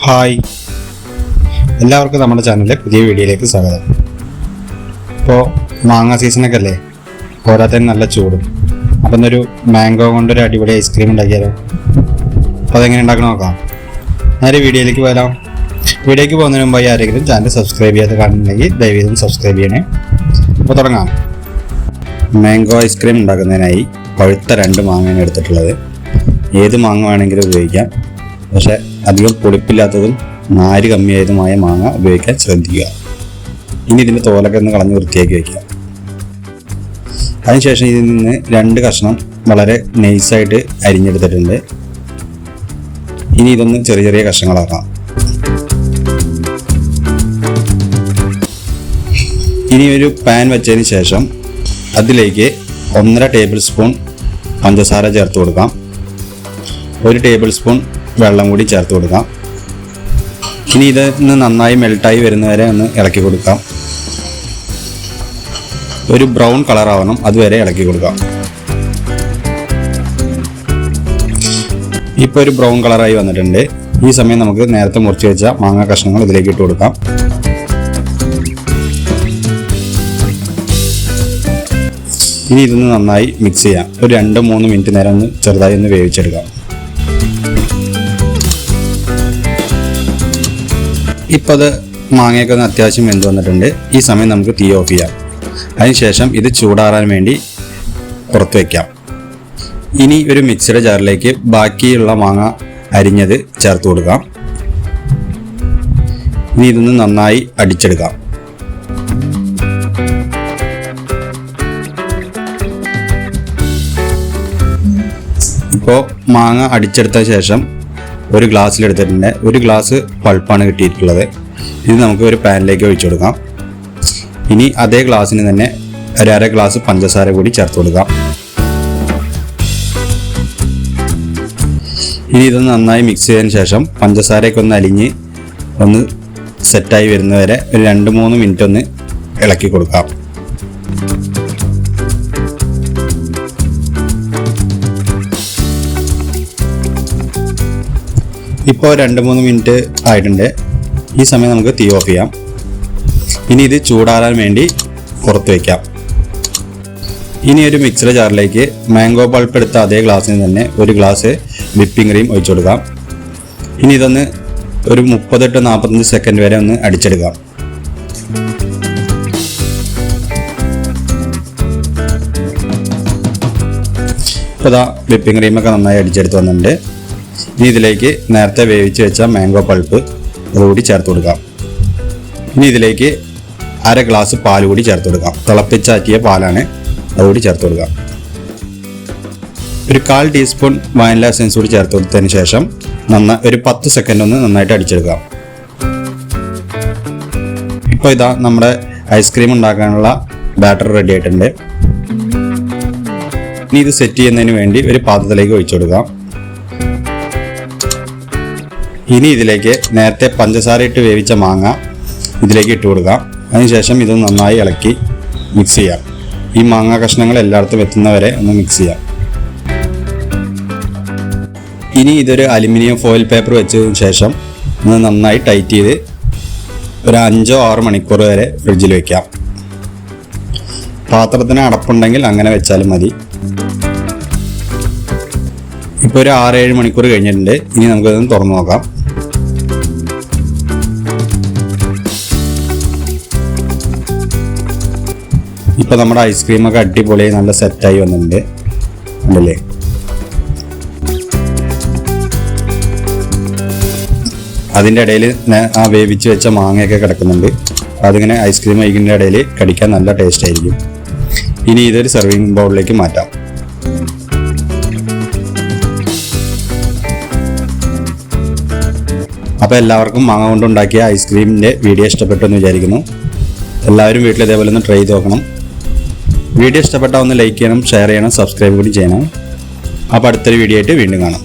Hi, എല്ലാവർക്കും നമ്മുടെ ചാനലിലെ പുതിയ വീഡിയോയിലേക്ക് സ്വാഗതം. ഇപ്പോൾ മാങ്ങ സീസണൊക്കെ അല്ലേ, പോരാത്തതിന് നല്ല ചൂടും. അപ്പം എന്നൊരു മാംഗോ കൊണ്ടൊരു അടിപൊളി ഐസ്ക്രീം ഉണ്ടാക്കിയാലോ? അപ്പോൾ അതെങ്ങനെ ഉണ്ടാക്കണം നോക്കാം. നേരെ വീഡിയോയിലേക്ക് പോരാം. വീഡിയോയ്ക്ക് പോകുന്നതിന് മുമ്പായി ആരെങ്കിലും ചാനൽ സബ്സ്ക്രൈബ് ചെയ്യാതെ കാണുന്നുണ്ടെങ്കിൽ ദയവേദം സബ്സ്ക്രൈബ് ചെയ്യണേ. അപ്പോൾ തുടങ്ങാം. മാംഗോ ഐസ്ക്രീം ഉണ്ടാക്കുന്നതിനായി പഴുത്ത 2 മാങ്ങയാണ് എടുത്തിട്ടുള്ളത്. ഏത് മാങ്ങ വേണമെങ്കിലും ഉപയോഗിക്കാം, പക്ഷേ അധികം പുളിപ്പില്ലാത്തതും നാര് കമ്മിയായതുമായ മാങ്ങ ഉപയോഗിക്കാൻ ശ്രദ്ധിക്കുക. ഇനി ഇതിൻ്റെ തോലൊക്കെ ഒന്ന് കളഞ്ഞ് വൃത്തിയാക്കി വയ്ക്കുക. അതിനുശേഷം ഇതിൽ നിന്ന് 2 കഷ്ണം വളരെ നൈസായിട്ട് അരിഞ്ഞെടുത്തിട്ടുണ്ട്. ഇനി ഇതൊന്ന് ചെറിയ ചെറിയ കഷ്ണങ്ങളാക്കാം. ഇനി ഒരു പാൻ വെച്ചതിന് ശേഷം അതിലേക്ക് 1.5 ടേബിൾ സ്പൂൺ പഞ്ചസാര ചേർത്ത് കൊടുക്കാം. 1 ടേബിൾ സ്പൂൺ വെള്ളം കൂടി ചേർത്ത് കൊടുക്കാം. ഇനി ഇതൊന്ന് നന്നായി മെൽട്ടായി വരുന്നവരെ ഒന്ന് ഇളക്കി കൊടുക്കാം. ഒരു ബ്രൗൺ കളറാവണം, അതുവരെ ഇളക്കി കൊടുക്കാം. ഇപ്പോൾ ഒരു ബ്രൗൺ കളറായി വന്നിട്ടുണ്ട്. ഈ സമയം നമുക്ക് നേരത്തെ മുറിച്ച് വെച്ച മാങ്ങ കഷ്ണങ്ങൾ ഇതിലേക്ക് ഇട്ട് കൊടുക്കാം. ഇനി ഇതൊന്ന് നന്നായി മിക്സ് ചെയ്യാം. ഒരു 2-3 മിനിറ്റ് നേരം ഒന്ന് ചെറുതായി ഒന്ന് വേവിച്ചെടുക്കാം. ഇപ്പോൾ അത് മാങ്ങയൊക്കെ ഒന്ന് അത്യാവശ്യം വെന്ത് വന്നിട്ടുണ്ട്. ഈ സമയം നമുക്ക് തീ ഓഫ് ചെയ്യാം. അതിനുശേഷം ഇത് ചൂടാറാൻ വേണ്ടി പുറത്ത് വയ്ക്കാം. ഇനി ഒരു മിക്സിയുടെ ജാറിലേക്ക് ബാക്കിയുള്ള മാങ്ങ അരിഞ്ഞത് ചേർത്ത് കൊടുക്കാം. ഇനി ഇതൊന്ന് നന്നായി അടിച്ചെടുക്കാം. ഇപ്പോൾ മാങ്ങ അടിച്ചെടുത്ത ശേഷം ഒരു ഗ്ലാസ്സിലെടുത്തിട്ടുണ്ട്. 1 ഗ്ലാസ് പൾപ്പാണ് കിട്ടിയിട്ടുള്ളത്. ഇത് നമുക്ക് ഒരു പാനിലേക്ക് ഒഴിച്ചു കൊടുക്കാം. ഇനി അതേ ഗ്ലാസ്സിന് തന്നെ 1/2 ഗ്ലാസ് പഞ്ചസാര കൂടി ചേർത്ത് കൊടുക്കാം. ഇനി ഇതൊന്ന് നന്നായി മിക്സ് ചെയ്തതിന് ശേഷം പഞ്ചസാരയൊക്കെ ഒന്ന് അലിഞ്ഞ് ഒന്ന് സെറ്റായി വരുന്നവരെ ഒരു 2-3 മിനിറ്റ് ഒന്ന് ഇളക്കി കൊടുക്കാം. ഇപ്പോൾ 2-3 മിനിറ്റ് ആയിട്ടുണ്ട്. ഈ സമയം നമുക്ക് തീ ഓഫ് ചെയ്യാം. ഇനി ഇത് ചൂടാറാൻ വേണ്ടി പുറത്ത് വയ്ക്കാം. ഇനി ഒരു മിക്സിയുടെ ജാറിലേക്ക് മാംഗോ പൾപ്പ് എടുത്ത അതേ ഗ്ലാസ്സിന് തന്നെ 1 ഗ്ലാസ് വിപ്പിംഗ് ക്രീം ഒഴിച്ചു കൊടുക്കാം. ഇനി ഇതൊന്ന് ഒരു 30-45 സെക്കൻഡ് വരെ ഒന്ന് അടിച്ചെടുക്കാം. ഇപ്പോൾ ഇതാ വിപ്പിംഗ് ക്രീമൊക്കെ നന്നായി അടിച്ചെടുത്ത് വന്നിട്ടുണ്ട്. ഇനി ഇതിലേക്ക് നേരത്തെ വേവിച്ച് വെച്ച മാംഗോ പൾപ്പ് അതുകൂടി ചേർത്ത് കൊടുക്കാം. ഇനി ഇതിലേക്ക് 1/2 ഗ്ലാസ് പാൽ കൂടി ചേർത്ത് കൊടുക്കാം. തിളപ്പിച്ചാറ്റിയ പാലാണ്, അതുകൂടി ചേർത്ത് കൊടുക്കാം. ഒരു 1/4 ടീസ്പൂൺ വാനില എസൻസ് കൂടി ചേർത്ത് കൊടുത്തതിന് ശേഷം ഒരു 10 സെക്കൻഡ് ഒന്ന് നന്നായിട്ട് അടിച്ചെടുക്കാം. ഇപ്പോൾ ഇതാ നമ്മുടെ ഐസ്ക്രീം ഉണ്ടാക്കാനുള്ള ബാറ്റർ റെഡി ആയിട്ടുണ്ട്. ഇനി ഇത് സെറ്റ് ചെയ്യുന്നതിന് വേണ്ടി ഒരു പാത്രത്തിലേക്ക് ഒഴിച്ചു കൊടുക്കാം. ഇനി ഇതിലേക്ക് നേരത്തെ പഞ്ചസാര ഇട്ട് വേവിച്ച മാങ്ങ ഇതിലേക്ക് ഇട്ട് കൊടുക്കാം. അതിനുശേഷം ഇത് നന്നായി ഇളക്കി മിക്സ് ചെയ്യാം. ഈ മാങ്ങ കഷ്ണങ്ങൾ എല്ലായിടത്തും എത്തുന്നവരെ ഒന്ന് മിക്സ് ചെയ്യാം. ഇനി ഇതൊരു അലുമിനിയം ഫോയിൽ പേപ്പർ വെച്ചതിന് ശേഷം ഒന്ന് നന്നായി ടൈറ്റ് ചെയ്ത് ഒരു 5-6 മണിക്കൂർ വരെ ഫ്രിഡ്ജിൽ വയ്ക്കാം. പാത്രത്തിന് അടപ്പുണ്ടെങ്കിൽ അങ്ങനെ വെച്ചാലും മതി. ഇപ്പോൾ ഒരു 6-7 മണിക്കൂർ കഴിഞ്ഞിട്ടുണ്ട്. ഇനി നമുക്കതൊന്ന് തുറന്നു നോക്കാം. ഇപ്പോൾ നമ്മുടെ ഐസ്ക്രീമൊക്കെ അടിപൊളിയായി നല്ല സെറ്റായി വന്നിട്ടുണ്ട് ഉണ്ടല്ലേ. അതിൻ്റെ ഇടയിൽ ആ വേവിച്ച് വെച്ച മാങ്ങയൊക്കെ കിടക്കുന്നുണ്ട്. അതിങ്ങനെ ഐസ്ക്രീം കഴിക്കുന്നതിൻ്റെ ഇടയിൽ കടിക്കാൻ നല്ല ടേസ്റ്റ് ആയിരിക്കും. ഇനി ഇതൊരു സെർവിങ് ബൗളിലേക്ക് മാറ്റാം. അപ്പോൾ എല്ലാവർക്കും മാങ്ങ കൊണ്ടുണ്ടാക്കിയ ഐസ്ക്രീമിൻ്റെ വീഡിയോ ഇഷ്ടപ്പെട്ടു എന്ന് വിചാരിക്കുന്നു. എല്ലാവരും വീട്ടിൽ ഇതേപോലെ ഒന്ന് ട്രൈ ചെയ്ത് നോക്കണം. വീഡിയോ ഇഷ്ടപ്പെട്ടാൽ ഒന്ന് ലൈക്ക് ചെയ്യണം, ഷെയർ ചെയ്യണം, സബ്സ്ക്രൈബ് കൂടി ചെയ്യണം. അപ്പോൾ അടുത്തൊരു വീഡിയോ ആയിട്ട് വീണ്ടും കാണാം.